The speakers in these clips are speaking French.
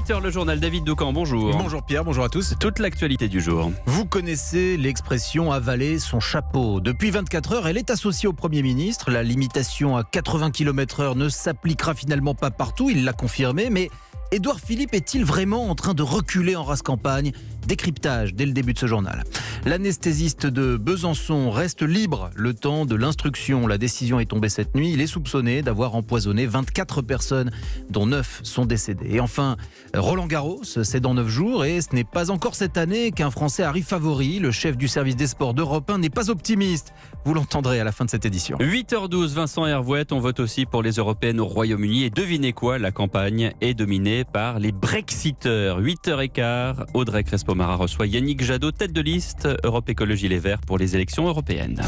8h, le journal David Doucan, bonjour. Bonjour Pierre, bonjour à tous. Toute l'actualité du jour. Vous connaissez l'expression avaler son chapeau. Depuis 24 heures, elle est associée au Premier ministre. La limitation à 80 km/h ne s'appliquera finalement pas partout, il l'a confirmé, mais Édouard Philippe est-il vraiment en train de reculer en race campagne ? Décryptage dès le début de ce journal. L'anesthésiste de Besançon reste libre le temps de l'instruction. La décision est tombée cette nuit. Il est soupçonné d'avoir empoisonné 24 personnes, dont 9 sont décédées. Et enfin, Roland Garros, c'est dans 9 jours et ce n'est pas encore cette année qu'un Français arrive favori. Le chef du service des sports d'Europe 1 n'est pas optimiste. Vous l'entendrez à la fin de cette édition. 8h12, Vincent Hervouette, on vote aussi pour les européennes au Royaume-Uni. Et devinez quoi, la campagne est dominée par les Brexiteurs. 8h15, Audrey Crespo-Mara reçoit Yannick Jadot, tête de liste Europe Écologie Les Verts pour les élections européennes.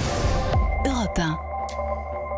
Europe 1.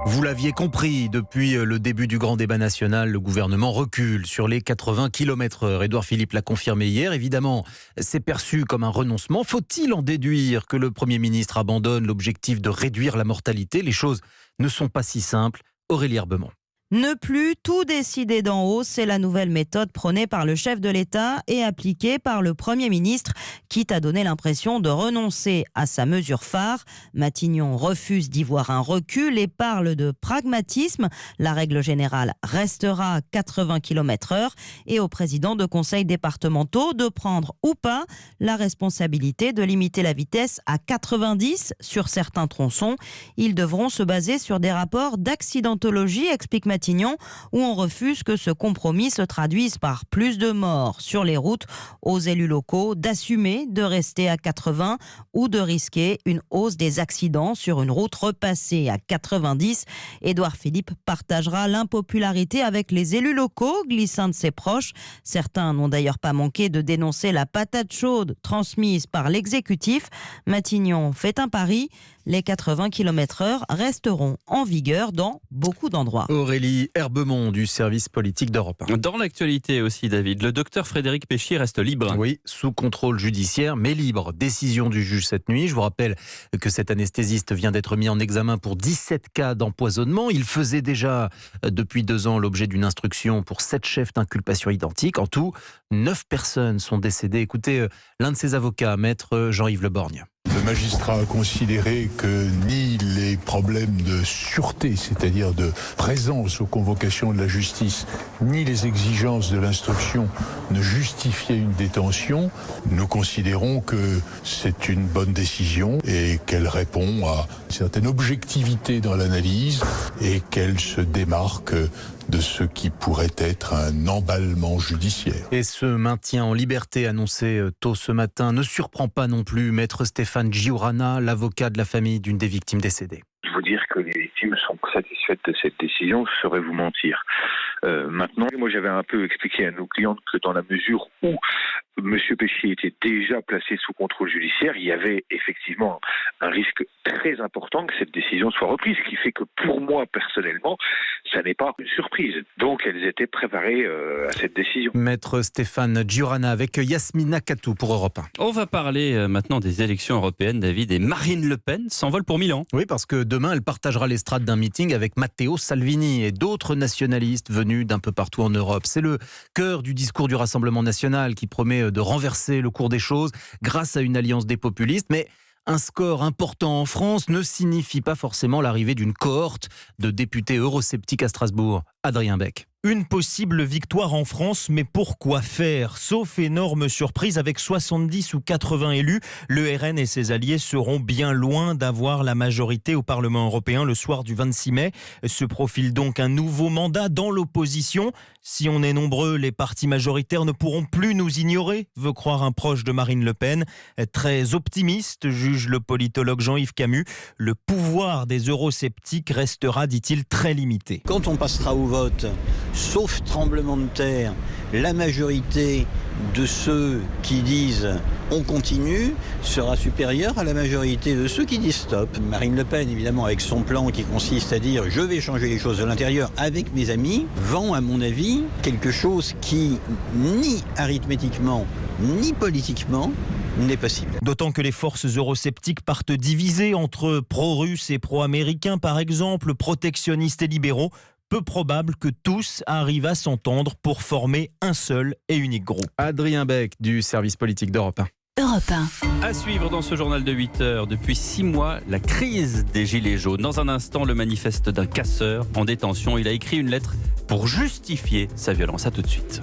Vous l'aviez compris, depuis le début du grand débat national, le gouvernement recule sur les 80 km/h. Édouard Philippe l'a confirmé hier. Évidemment, c'est perçu comme un renoncement. Faut-il en déduire que le Premier ministre abandonne l'objectif de réduire la mortalité ? Les choses ne sont pas si simples. Aurélie Herbemont. Ne plus tout décider d'en haut, c'est la nouvelle méthode prônée par le chef de l'État et appliquée par le Premier ministre, quitte à donner l'impression de renoncer à sa mesure phare. Matignon refuse d'y voir un recul et parle de pragmatisme. La règle générale restera 80 km/h et aux présidents de conseils départementaux de prendre ou pas la responsabilité de limiter la vitesse à 90 sur certains tronçons. Ils devront se baser sur des rapports d'accidentologie, explique Matignon, où on refuse que ce compromis se traduise par plus de morts sur les routes. Aux élus locaux d'assumer de rester à 80 ou de risquer une hausse des accidents sur une route repassée à 90. Édouard Philippe partagera l'impopularité avec les élus locaux, glisse un de ses proches. Certains n'ont d'ailleurs pas manqué de dénoncer la patate chaude transmise par l'exécutif. Matignon fait un pari, les 80 km/h resteront en vigueur dans beaucoup d'endroits. Aurélie Herbemont du service politique d'Europe 1. Dans l'actualité aussi, David, le docteur Frédéric Péchier reste libre. Oui, sous contrôle judiciaire, mais libre. Décision du juge cette nuit. Je vous rappelle que cet anesthésiste vient d'être mis en examen pour 17 cas d'empoisonnement. Il faisait déjà depuis 2 ans l'objet d'une instruction pour 7 chefs d'inculpation identiques. En tout, 9 personnes sont décédées. Écoutez l'un de ses avocats, maître Jean-Yves Le Borgne. Le magistrat a considéré que ni les problèmes de sûreté, c'est-à-dire de présence aux convocations de la justice, ni les exigences de l'instruction ne justifiaient une détention. Nous considérons que c'est une bonne décision et qu'elle répond à une certaine objectivité dans l'analyse et qu'elle se démarque de ce qui pourrait être un emballement judiciaire. Et ce maintien en liberté annoncé tôt ce matin ne surprend pas non plus maître Stéphane Giorana, l'avocat de la famille d'une des victimes décédées. Vous dire que les victimes sont satisfaites de cette décision, ce serait vous mentir. Maintenant, moi j'avais un peu expliqué à nos clientes que dans la mesure où M. Péchier était déjà placé sous contrôle judiciaire, il y avait effectivement un risque très important que cette décision soit reprise, ce qui fait que pour moi personnellement, ça n'est pas une surprise. Donc elles étaient préparées à cette décision. Maître Stéphane Giorana avec Yasmina Katou pour Europe 1. On va parler maintenant des élections européennes, David, et Marine Le Pen s'envole pour Milan. Oui, parce que demain, elle partagera l'estrade d'un meeting avec Matteo Salvini et d'autres nationalistes venus d'un peu partout en Europe. C'est le cœur du discours du Rassemblement national qui promet de renverser le cours des choses grâce à une alliance des populistes. Mais un score important en France ne signifie pas forcément l'arrivée d'une cohorte de députés eurosceptiques à Strasbourg. Adrien Beck. Une possible victoire en France, mais pourquoi faire ? Sauf énorme surprise, avec 70 ou 80 élus, le RN et ses alliés seront bien loin d'avoir la majorité au Parlement européen le soir du 26 mai. Se profile donc un nouveau mandat dans l'opposition. Si on est nombreux, les partis majoritaires ne pourront plus nous ignorer, veut croire un proche de Marine Le Pen. Très optimiste, juge le politologue Jean-Yves Camus. Le pouvoir des eurosceptiques restera, dit-il, très limité. Quand on passera au vote, sauf tremblement de terre, la majorité de ceux qui disent on continue sera supérieure à la majorité de ceux qui disent stop. Marine Le Pen, évidemment, avec son plan qui consiste à dire je vais changer les choses de l'intérieur avec mes amis, vend, à mon avis, quelque chose qui, ni arithmétiquement, ni politiquement, n'est possible. D'autant que les forces eurosceptiques partent divisées entre pro-russes et pro-américains, par exemple, protectionnistes et libéraux. peu probable que tous arrivent à s'entendre pour former un seul et unique groupe. Adrien Beck du service politique d'Europe 1. Europe 1. À suivre dans ce journal de 8 heures, depuis 6 mois, la crise des Gilets jaunes. Dans un instant, le manifeste d'un casseur en détention. Il a écrit une lettre pour justifier sa violence. À tout de suite.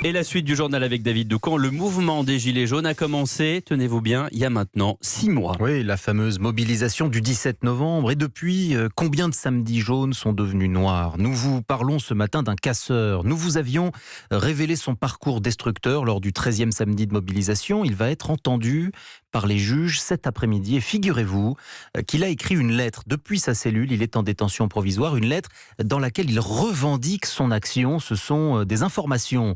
Et la suite du journal avec David Doucan. Le mouvement des Gilets jaunes a commencé, tenez-vous bien, il y a maintenant 6 mois. Oui, la fameuse mobilisation du 17 novembre. Et depuis, combien de samedis jaunes sont devenus noirs ? Nous vous parlons ce matin d'un casseur. Nous vous avions révélé son parcours destructeur lors du 13e samedi de mobilisation. Il va être entendu par les juges cet après-midi. Et figurez-vous qu'il a écrit une lettre depuis sa cellule. Il est en détention provisoire. Une lettre dans laquelle il revendique son action. Ce sont des informations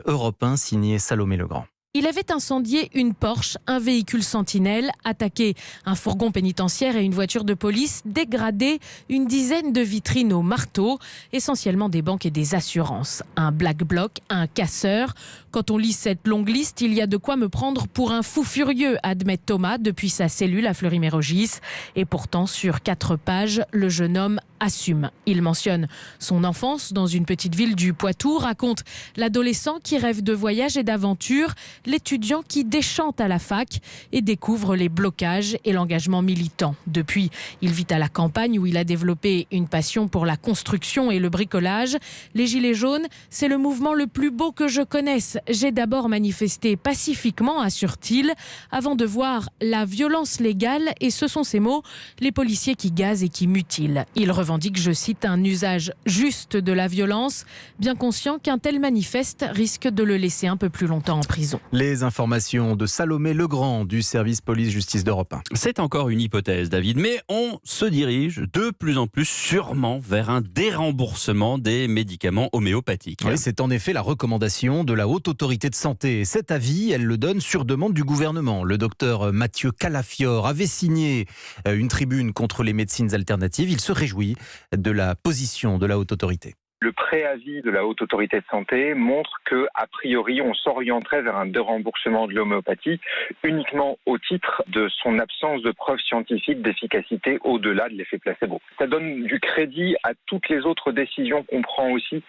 Europe 1 signées Salomé Legrand. Il avait incendié une Porsche, un véhicule sentinelle, attaqué un fourgon pénitentiaire et une voiture de police, dégradé une dizaine de vitrines au marteau, essentiellement des banques et des assurances. Un black bloc, un casseur. Quand on lit cette longue liste, il y a de quoi me prendre pour un fou furieux, admet Thomas depuis sa cellule à Fleury-Mérogis. Et pourtant, sur 4 pages, le jeune homme assume. Il mentionne son enfance dans une petite ville du Poitou, raconte l'adolescent qui rêve de voyage et d'aventure, l'étudiant qui déchante à la fac et découvre les blocages et l'engagement militant. Depuis, il vit à la campagne où il a développé une passion pour la construction et le bricolage. Les Gilets jaunes, c'est le mouvement le plus beau que je connaisse. J'ai d'abord manifesté pacifiquement, assure-t-il, avant de voir la violence légale et ce sont ces mots, les policiers qui gazent et qui mutilent. Il revendique, je cite, un usage juste de la violence, bien conscient qu'un tel manifeste risque de le laisser un peu plus longtemps en prison. Les informations de Salomé Legrand du service police-justice d'Europe 1. C'est encore une hypothèse, David, mais on se dirige de plus en plus sûrement vers un déremboursement des médicaments homéopathiques. Oui, c'est en effet la recommandation de la Haute Autorité de Santé. Et cet avis, elle le donne sur demande du gouvernement. Le docteur Mathieu Calafiore avait signé une tribune contre les médecines alternatives. Il se réjouit de la position de la Haute Autorité. Le préavis de la Haute Autorité de Santé montre que, a priori, on s'orienterait vers un déremboursement de l'homéopathie uniquement au titre de son absence de preuves scientifiques d'efficacité au-delà de l'effet placebo. Ça donne du crédit à toutes les autres décisions qu'on prend aussi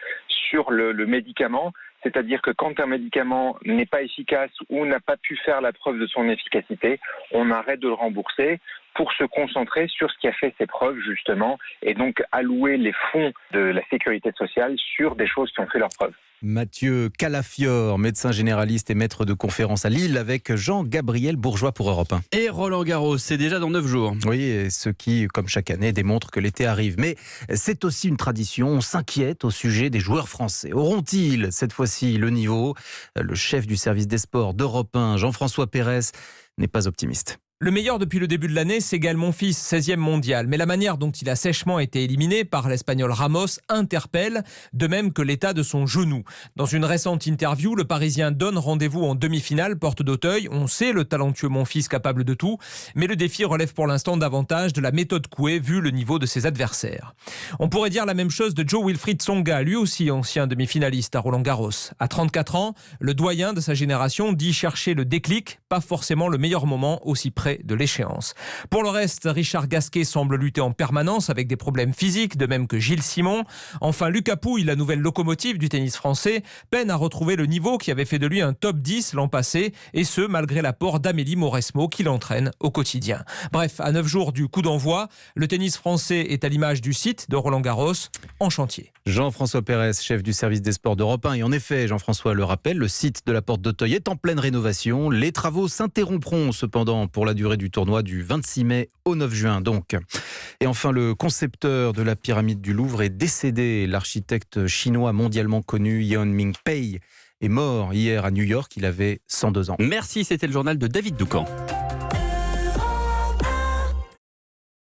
sur le médicament. C'est-à-dire que quand un médicament n'est pas efficace ou n'a pas pu faire la preuve de son efficacité, on arrête de le rembourser pour se concentrer sur ce qui a fait ses preuves justement et donc allouer les fonds de la sécurité sociale sur des choses qui ont fait leurs preuves. Mathieu Calafiore, médecin généraliste et maître de conférence à Lille avec Jean-Gabriel Bourgeois pour Europe 1. Et Roland Garros, c'est déjà dans 9 jours. Oui, et ce qui, comme chaque année, démontre que l'été arrive. Mais c'est aussi une tradition, on s'inquiète au sujet des joueurs français. Auront-ils cette fois-ci le niveau ? Le chef du service des sports d'Europe 1, Jean-François Pérez, n'est pas optimiste. Le meilleur depuis le début de l'année, c'est Gaël Monfils, 16e mondial. Mais la manière dont il a sèchement été éliminé par l'Espagnol Ramos interpelle, de même que l'état de son genou. Dans une récente interview, le Parisien donne rendez-vous en demi-finale, porte d'Auteuil. On sait le talentueux Monfils capable de tout, mais le défi relève pour l'instant davantage de la méthode Coué, vu le niveau de ses adversaires. On pourrait dire la même chose de Joe Wilfried Tsonga, lui aussi ancien demi-finaliste à Roland-Garros. À 34 ans, le doyen de sa génération dit chercher le déclic, pas forcément le meilleur moment aussi près de l'échéance. Pour le reste, Richard Gasquet semble lutter en permanence avec des problèmes physiques, de même que Gilles Simon. Enfin, Lucas Pouille, la nouvelle locomotive du tennis français, peine à retrouver le niveau qui avait fait de lui un top 10 l'an passé, et ce, malgré l'apport d'Amélie Mauresmo qui l'entraîne au quotidien. Bref, à 9 jours du coup d'envoi, le tennis français est à l'image du site de Roland-Garros, en chantier. Jean-François Pérez, chef du service des sports d'Europe 1. Et en effet, Jean-François le rappelle, le site de la Porte d'Auteuil est en pleine rénovation. Les travaux s'interrompront cependant pour la durée du tournoi du 26 mai au 9 juin donc. Et enfin, le concepteur de la pyramide du Louvre est décédé. L'architecte chinois mondialement connu Yeon Ming Pei est mort hier à New York. Il avait 102 ans. Merci, c'était le journal de David Doucan.